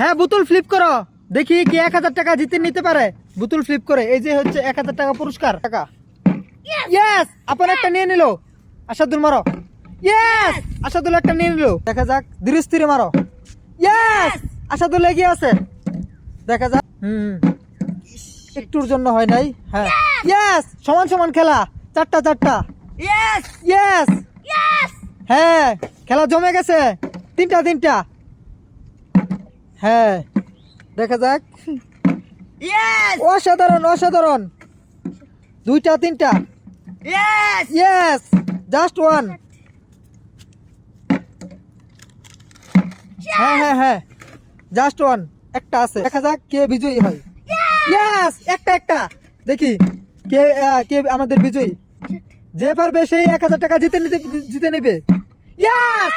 হ্যাঁ বোতল ফ্লিপ করো, দেখি কি 1000 টাকা জিতে নিতে পারে। বোতল ফ্লিপ করে, এই যে হচ্ছে 1000 টাকা পুরস্কার টাকা। ইয়েস, আপনার একটা নিয়ে নিল। আসাদুল মারো। ইয়েস, আসাদুল একটা নিয়ে নিল। দেখা যাক, ধীরে স্থিরে মারো। ইয়েস, আসাদুল এগিয়ে আছে। দেখা যাক। একটুর জন্য হয় নাই। হ্যাঁ, ইয়েস, সমান সমান খেলা। 4টা 4টা। ইয়েস ইয়েস, ইয়েস হ্যাঁ, খেলা জমে গেছে। 3টা 3টা। হ্যাঁ, দেখা যাক। ইয়েস অসাধারণ অসাধারণ। 2টা 3টা। Yes yes, just one. হ্যাঁ হ্যাঁ হ্যাঁ, জাস্ট ওয়ান। একটা আছে, দেখা যাক কে বিজয়ী হয়। ইয়েস, একটা একটা। দেখি কে কে আমাদের বিজয়ী। যে পারবে সেই 1000 টাকা জিতে নেবে। ইয়েস,